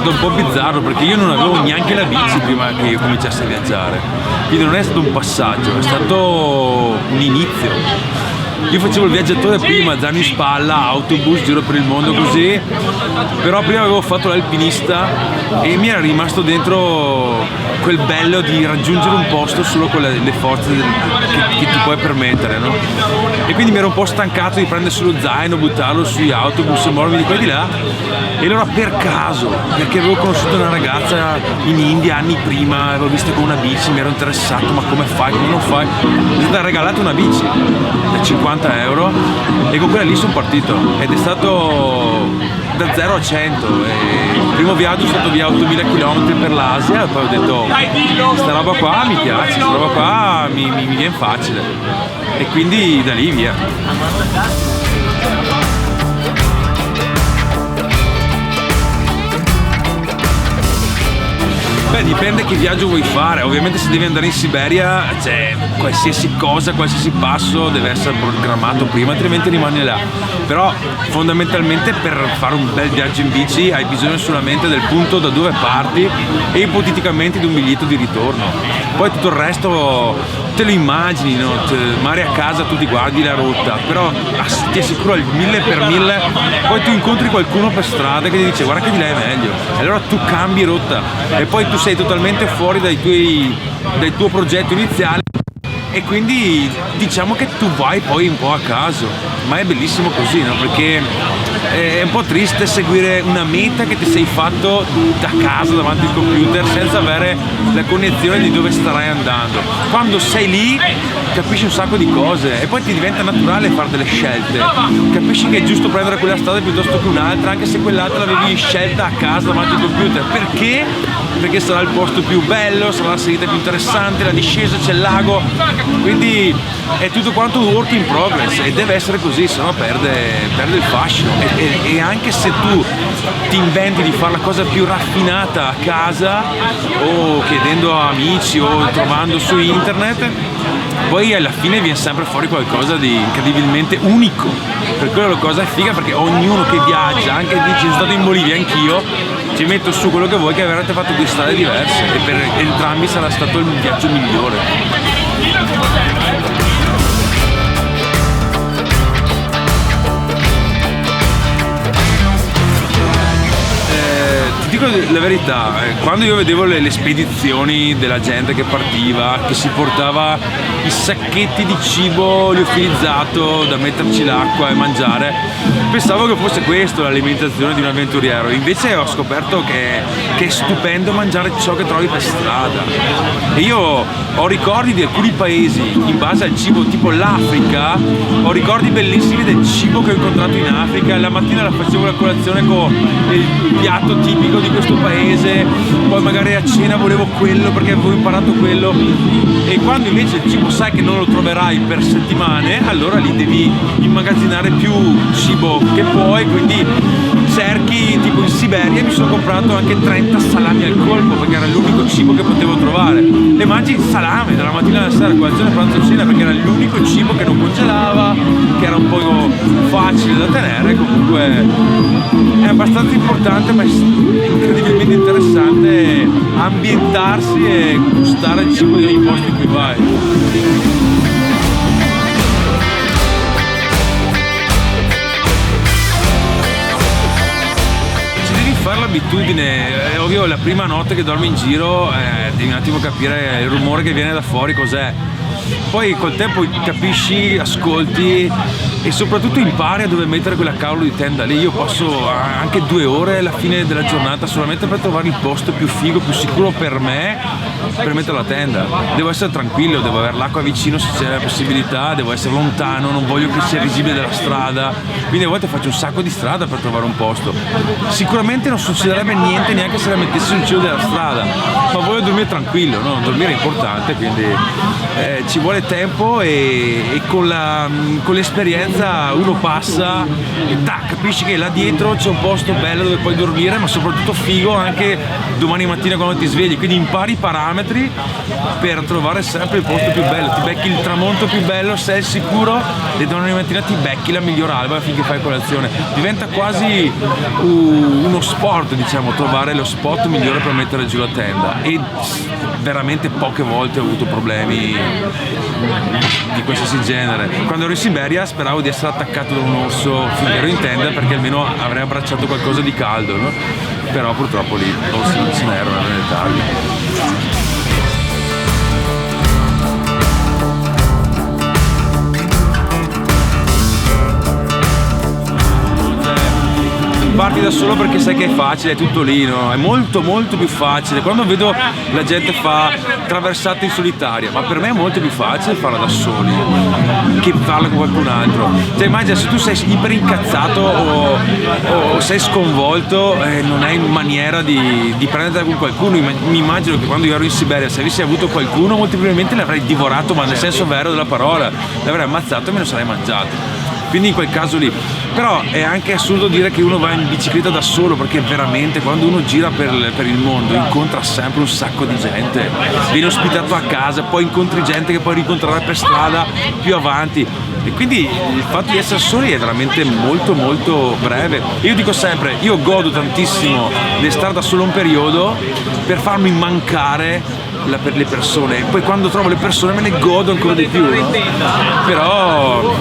stato un po' bizzarro perché io non avevo neanche la bici prima che io cominciassi a viaggiare, quindi non è stato un passaggio, è stato un inizio. Io facevo il viaggiatore prima, zaino in spalla, autobus, giro per il mondo così, però prima avevo fatto l'alpinista e mi era rimasto dentro quel bello di raggiungere un posto solo con le forze che ti puoi permettere, no? E quindi mi ero un po' stancato di prendere sullo zaino, buttarlo sugli autobus e muovermi di qua e di là. E allora per caso, perché avevo conosciuto una ragazza in India anni prima, avevo visto con una bici, mi ero interessato, ma come fai, come non fai? Mi è stata regalata una bici da 50 euro e con quella lì sono partito ed è stato da 0 a 100 e il primo viaggio sono stato via 8000 km per l'Asia e poi ho detto questa roba qua mi piace, questa roba qua mi viene facile e quindi da lì via. Beh, dipende che viaggio vuoi fare, ovviamente se devi andare in Siberia, cioè qualsiasi cosa, qualsiasi passo deve essere programmato prima, altrimenti rimani là. Però fondamentalmente per fare un bel viaggio in bici hai bisogno solamente del punto da dove parti e ipoteticamente di un biglietto di ritorno. Poi tutto il resto te lo immagini, no? Magari a casa tu ti guardi la rotta, però ti assicuro al 1000%, poi tu incontri qualcuno per strada che ti dice guarda che di là è meglio, e allora tu cambi rotta e poi tu sei totalmente fuori dal tuo progetto iniziale e quindi diciamo che tu vai poi un po' a caso, ma è bellissimo così, no? Perché è un po' triste seguire una meta che ti sei fatto da casa davanti al computer senza avere la cognizione di dove starai andando. Quando sei lì capisci un sacco di cose e poi ti diventa naturale fare delle scelte, capisci che è giusto prendere quella strada piuttosto che un'altra anche se quell'altra l'avevi scelta a casa davanti al computer. Perché? Perché sarà il posto più bello, sarà la salita più interessante, la discesa, c'è il lago, quindi è tutto quanto work in progress e deve essere così, sennò perde il fascino e anche se tu ti inventi di fare la cosa più raffinata a casa o chiedendo a amici o trovando su internet, poi alla fine viene sempre fuori qualcosa di incredibilmente unico. Per quello la cosa è figa, perché ognuno che viaggia, anche dici sono stato in Bolivia anch'io, ci metto su quello che vuoi, che avrete fatto due strade diverse e per entrambi sarà stato il viaggio migliore. Ti dico la verità, quando io vedevo le spedizioni della gente che partiva, che si portava i sacchetti di cibo liofilizzato da metterci l'acqua e mangiare, pensavo che fosse questo l'alimentazione di un avventuriero, invece ho scoperto che è stupendo mangiare ciò che trovi per strada. E io ho ricordi di alcuni paesi in base al cibo, tipo l'Africa, ho ricordi bellissimi del cibo che ho incontrato in Africa, la mattina la facevo la colazione con il piatto tipico di questo paese, poi magari a cena volevo quello perché avevo imparato quello, e quando invece il cibo sai che non lo troverai per settimane, allora lì devi immagazzinare più cibo che puoi, quindi cerchi, tipo in Siberia mi sono comprato anche 30 salami al colpo perché era l'unico cibo che potevo trovare, e mangi il salame dalla mattina alla sera, colazione, pranzo, cena, perché era l'unico cibo che non congelava, che era un po' facile da tenere. Comunque è abbastanza importante, ma è incredibilmente interessante ambientarsi e gustare il cibo di ogni posto in cui vai. Fare l'abitudine, è ovvio, la prima notte che dormi in giro devi un attimo capire il rumore che viene da fuori cos'è, poi col tempo capisci, ascolti e soprattutto impari a dove mettere quella cavolo di tenda lì. Io passo anche 2 ore alla fine della giornata solamente per trovare il posto più figo, più sicuro per me, per mettere la tenda. Devo essere tranquillo, devo avere l'acqua vicino se c'è la possibilità, devo essere lontano, non voglio che sia visibile dalla strada, quindi a volte faccio un sacco di strada per trovare un posto. Sicuramente non succederebbe niente neanche se la mettessi sul cielo della strada, ma voglio dormire tranquillo, no? Dormire è importante, quindi ci vuole tempo e con l'esperienza esperienza uno passa e capisci che là dietro c'è un posto bello dove puoi dormire, ma soprattutto figo anche domani mattina quando ti svegli, quindi impari i parametri per trovare sempre il posto più bello, ti becchi il tramonto più bello, sei sicuro, e domani mattina ti becchi la miglior alba finché fai colazione. Diventa quasi uno sport, diciamo, trovare lo spot migliore per mettere giù la tenda, e veramente poche volte ho avuto problemi di qualsiasi genere. Quando ero in Siberia speravo di essere attaccato da un orso finché ero in tenda, perché almeno avrei abbracciato qualcosa di caldo, no? Però purtroppo lì orsi non ce n'erano nelle targhe. Parti da solo perché sai che è facile, è tutto lì, no? È molto molto più facile. Quando vedo la gente fa traversate in solitaria, ma per me è molto più facile farla da soli che farla con qualcun altro. Cioè immagina, se tu sei iper incazzato o sei sconvolto, non hai maniera di prenderla con qualcuno. Mi immagino che quando io ero in Siberia, se avessi avuto qualcuno, molto probabilmente l'avrei divorato, ma nel senso vero della parola, l'avrei ammazzato e me lo sarei mangiato. Quindi in quel caso lì. Però è anche assurdo dire che uno va in bicicletta da solo, perché veramente quando uno gira per il mondo incontra sempre un sacco di gente, viene ospitato a casa, poi incontri gente che puoi rincontrare per strada più avanti, e quindi il fatto di essere soli è veramente molto molto breve. Io dico sempre, io godo tantissimo di stare da solo un periodo per farmi mancare per le persone, poi quando trovo le persone me ne godo ancora di più, no? Però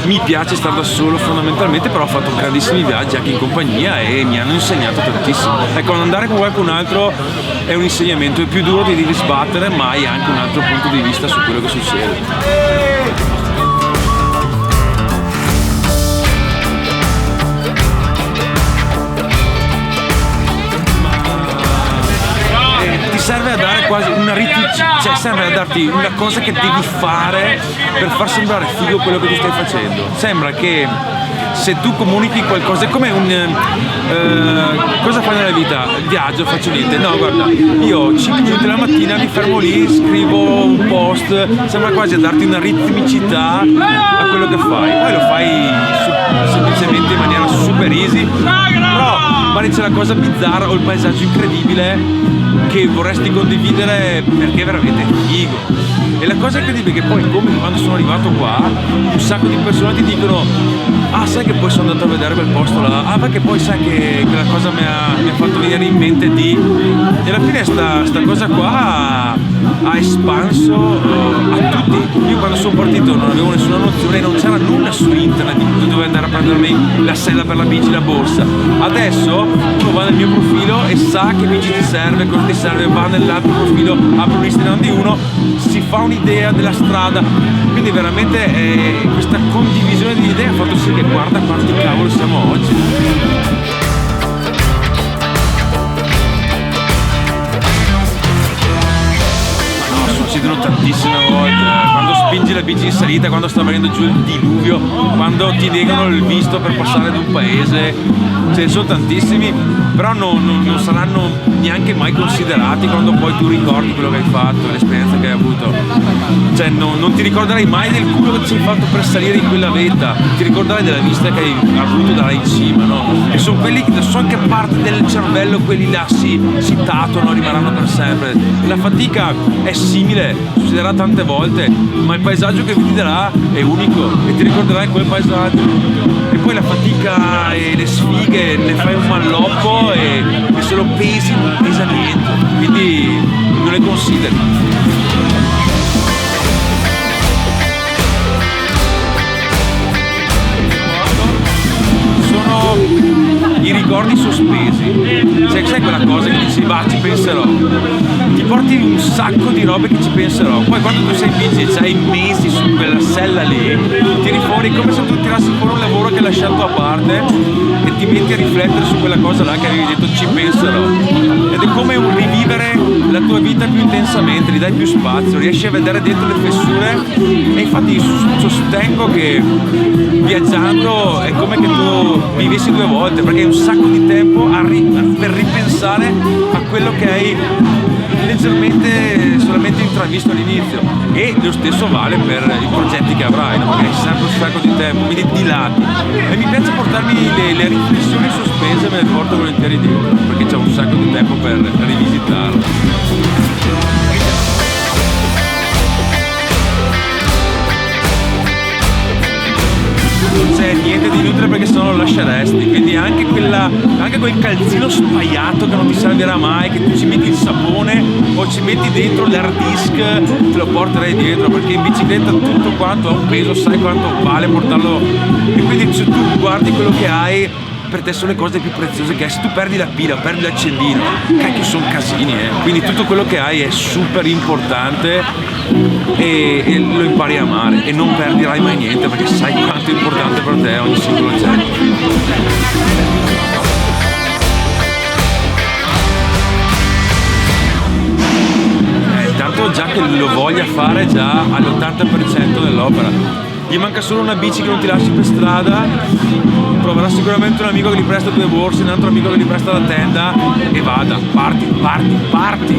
mi piace stare da solo fondamentalmente, però ho fatto grandissimi viaggi anche in compagnia e mi hanno insegnato tantissimo. Ecco, andare con qualcun altro è un insegnamento, è più duro, ti devi sbattere, ma hai anche un altro punto di vista su quello che succede. Serve a dare quasi una cioè serve a darti una cosa che devi fare per far sembrare figo quello che tu stai facendo. Sembra che se tu comunichi qualcosa, è come cosa fai nella vita? Viaggio, faccio niente. No, guarda, io 5 minuti la mattina mi fermo lì, scrivo un post, sembra quasi a darti una ritmicità a quello che fai. Poi lo fai semplicemente in maniera super easy, però magari c'è la cosa bizzarra o il paesaggio incredibile che vorresti condividere perché è veramente figo. E la cosa incredibile è che poi, come quando sono arrivato qua, un sacco di persone ti dicono: ah, sai che poi sono andato a vedere quel posto là, ah, perché poi sai che quella cosa mi ha fatto venire in mente di... E alla fine sta cosa qua ha espanso a tutti. Io quando sono partito non avevo nessuna nozione, non c'era nulla su internet di dove andare a prendermi la sella per la bici, la borsa. Adesso uno va nel mio profilo e sa che bici ti serve, cosa ti serve, va nell'altro profilo, apre un Instagram di uno, si fa un'idea della strada. Quindi veramente questa condivisione di idee ha fatto sì che guarda quanti cavolo siamo oggi. Succedono tantissime volte, quando spingi la bici in salita, quando sta venendo giù il diluvio, quando ti negano il visto per passare ad un paese, ce ne sono tantissimi, però non saranno neanche mai considerati quando poi tu ricordi quello che hai fatto, l'esperienza che hai avuto. Cioè non ti ricorderai mai del culo che ti sei fatto per salire in quella vetta, ti ricorderai della vista che hai avuto da là in cima, no? E sono quelli che sono anche parte del cervello, quelli là si tatuano, rimarranno per sempre. La fatica è simile, succederà tante volte, ma il paesaggio che vedi da là è unico e ti ricorderai quel paesaggio. E poi la fatica e le sfighe le fai un malloppo e se lo pesi non pesa niente, quindi non le consideri. I ricordi sospesi, cioè sai quella cosa che dici va, ci penserò, ti porti un sacco di robe che ci penserò, poi quando tu sei in bici e c'hai mesi su quella sella lì, tiri fuori come se tu tirassi fuori un lavoro che hai lasciato a parte e ti metti a riflettere su quella cosa là che avevi detto ci penserò, ed è come un rivivere la tua vita più intensamente, gli dai più spazio, riesci a vedere dentro le fessure, e infatti sostengo che viaggiando è come che tu vivessi due volte, perché hai un sacco di tempo per ripensare a quello che hai leggermente solamente intravisto all'inizio, e lo stesso vale per i progetti che avrai, no? Perché hai sempre un sacco di tempo, quindi dilati, e mi piace portarmi le riflessioni sospese, me le porto volentieri dietro perché c'è un sacco di tempo per rivisitarle. Non c'è niente di inutile perché sennò lo lasceresti, quindi anche quel calzino spaiato che non ti servirà mai, che tu ci metti il sapone o ci metti dentro l'hard disk, te lo porterai dietro, perché in bicicletta tutto quanto ha un peso, sai quanto vale portarlo, e quindi se tu guardi quello che hai, per te sono le cose più preziose che hai. Se tu perdi la pila, perdi l'accendino, cacchio, sono casini, quindi tutto quello che hai è super importante, e lo impari a amare, e non perderai mai niente perché sai quanto è importante per te ogni singolo oggetto. Tanto già che lo voglia fare già all'80% dell'opera. Gli manca solo una bici che non ti lasci per strada, troverà sicuramente un amico che gli presta 2 borse, un altro amico che gli presta la tenda, e vada, parti.